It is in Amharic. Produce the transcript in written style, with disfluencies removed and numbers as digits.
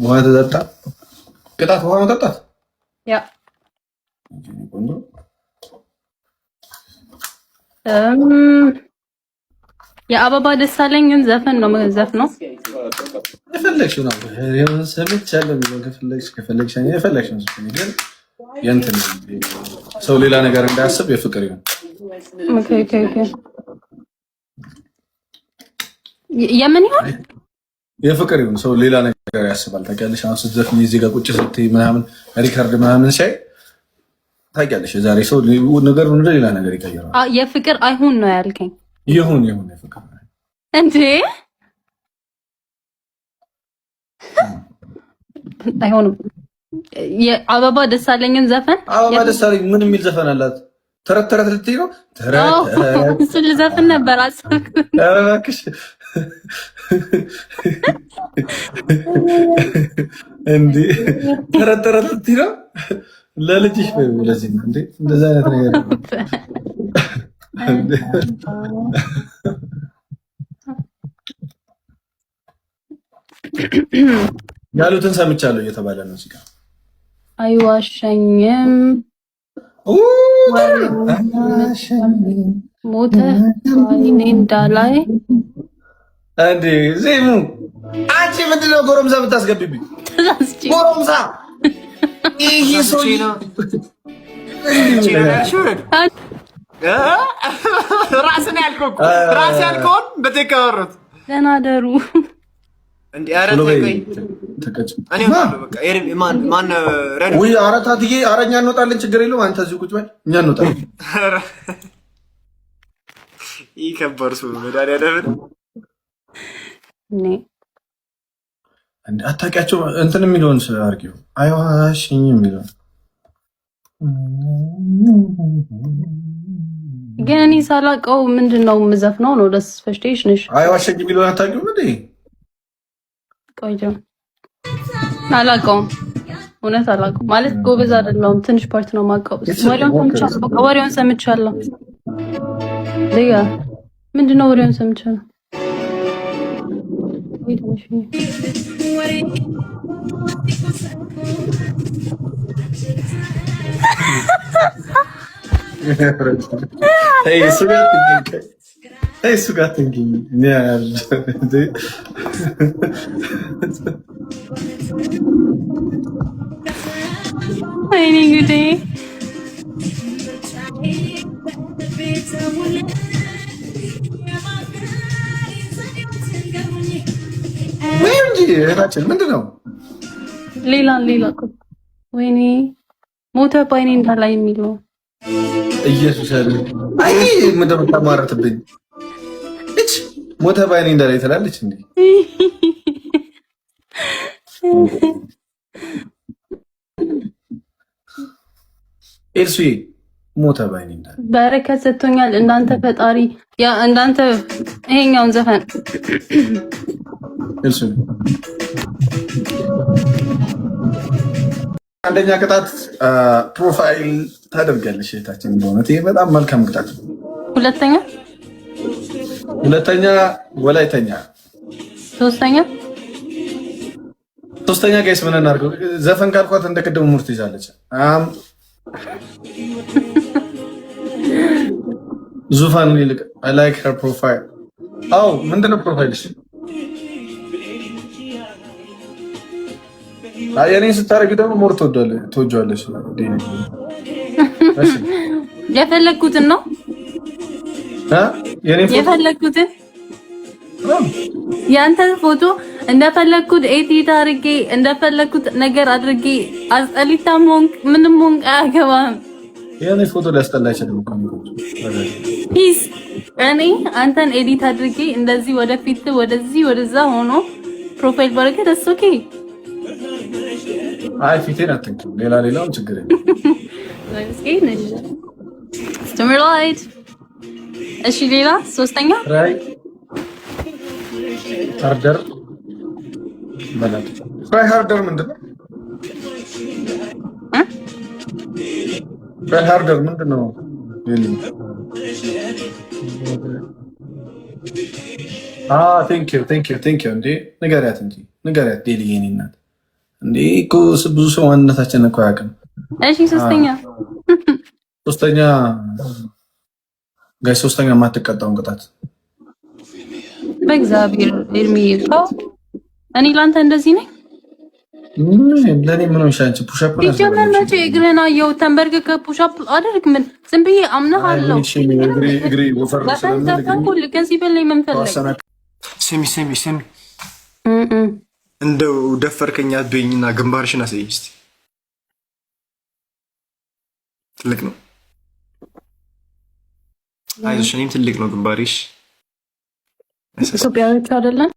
ውሃ ተጠጣ። ቅጣት ውሃ መጠጣት ያ የአበባ ደሳለኝን ዘፈን ነው ነው የፈለግሽው ነው ሰምቻለሁ። ከፈለግሽ ግን የእንትን ሰው ሌላ ነገር እንዳያስብ የፍቅር ይሁን። የምን ይሁን የፍቅር ይሁን። ሰው ሌላ ነገር ያስባል። ታውቂያለሽ፣ አሁን ስትዘፍኝ እዚህ ጋር ቁጭ ስትይ ምናምን ሪከርድ ምናምን ሳይ ታውቂያለሽ፣ የዛሬ ሰው ነገር ወደ ሌላ ነገር ይቀይራል። የፍቅር አይሁን ነው ያልከኝ? ይሁን የፍቅር እንዴ አይሆንም። የአበባ ደሳለኝን ዘፈን አበባ ደሳለኝ ምን የሚል ዘፈን አላት? ተረት ተረት ልትይ ነው? ተረት እሱን ልዘፍን ነበር አሰብኩ። ኧረ እባክሽ እንዴ ተረት ተረት ልትይ ነው? ለልጅሽ ወይ ለዚህ ነው እንዴ እንደዛ አይነት ነገር ያሉትን ሰምቻለሁ እየተባለ ነው እዚህ ጋር አይዋሸኝም ሞተ አይኔ እንዳላይ እንዴ ዜሙ አንቺ ምንድነው ጎረምሳ ብታስገብብኝ? ጎረምሳ ይሄ ሰው ነው ራስን ያልከውን በተከወሩት ደህና ደሩ እንዴ አረታኝ እኔ በቃ ማን ረዱ ወይ አረታትዬ አረኛ እንወጣለን፣ ችግር የለውም። አንተ እዚህ ቁጭ በል፣ እኛ እንወጣለን። ይከበር ሰው መዳሪያ ደብር እኔ እንዴ አታውቂያቸው እንትን የሚለውን አርጊው አይዋሽኝ የሚለውን ግን እኔ ሳላውቀው ምንድነው የምዘፍነው ነው ደስ ፈሽቴሽንሽ አይዋሽኝ የሚለውን አታውቂውም እንዴ? ቆይቶ አላውቀውም፣ እውነት አላውቀውም። ማለት ጎበዝ አይደለሁም፣ ትንሽ ፓርት ነው የማውቀው። ወሬውን ሰምቻለሁ። ሌላ ምንድነው ወሬውን ሰምቻለሁ። እሱ ጋር ትንግኝ ወይኔ ጉዴ! ወይ እንጂ እህታችን ምንድን ነው ሌላ ወይኔ ሞተ ባይኔ እንዳላይ የሚለው ኢየሱስ አለ። አይ ምንድን ነው ተማረትብኝ? እች ሞተ ባይኔ እንዳላይ ትላለች እንዴ? ኤልሲ ሞተ ባይኔ እንዳላይ በረከት ሰጥቶኛል። እንዳንተ ፈጣሪ ያ እንዳንተ ይሄኛውን ዘፈን ኤልሲ አንደኛ ቅጣት ፕሮፋይል ታደርጋለሽ እህታችን። በእውነት ይሄ በጣም መልካም ቅጣት ነው። ሁለተኛ ወላይተኛ፣ ሶስተኛ ጋይስ ምን እናድርገው? ዘፈን ካልኳት እንደ ቅድም ሙርት ይዛለች። ዙፋን ይልቅ አይ ላይክ ሄር ፕሮፋይል። አው ምንድነው ፕሮፋይልሽ? የኔን ስታረጊ ደግሞ ሞር ትወጂዋለሽ። የፈለግኩትን ነው የፈለግኩትን ያንተ ፎቶ እንደፈለግኩት ኤዲት አድርጌ እንደፈለግኩት ነገር አድርጌ አስጠሊታ ሞንክ ምንም ሞንክ አያገባም። የኔ ፎቶ ሊያስጠላ አይችልም እኮ ፒስ እኔ አንተን ኤዲት አድርጌ እንደዚህ ወደፊት ወደዚህ ወደዛ ሆኖ ፕሮፋይል ባረከ ደስ ኦኬ። አይ ፊቴን አትንኪ፣ ሌላውን ችግር የለም። ስቲሙላይት እሺ። ሌላ ሶስተኛ ራይ ሃርደር ማለት ራይ ሃርደር ምንድነው? ራይ ሃርደር ምንድነው? ቴንክ ዩ እንዴ ንገሪያት እንጂ ንገሪያት ዴሊ የኔ እናት እንዴ እኮ ብዙ ሰው ማንነታችንን እኮ አያውቅም። እሺ ሶስተኛ የማትቀጣውን ቅጣት በእግዚአብሔር ኤርሚ ሰው እኔ ላንተ እንደዚህ ነኝ። ለኔ ምን ሆነሽ አንቺ ፑሻፕ ነው ይጀመር መቼ እግርህን አየሁ ተንበርክከ ፑሻፕ አድርግ ምን ዝም ብዬ አምናለሁ። እግሬ ወፈር ስለምን ከዚህ በላይ ምን ፈለግ? ስሚ እንደው ደፈርከኝ አትበይኝና ግንባርሽን አሳይኝ እስቲ። ትልቅ ነው። አይዞሽ እኔም ትልቅ ነው ግንባርሽ። ኢትዮጵያዊት አይደለም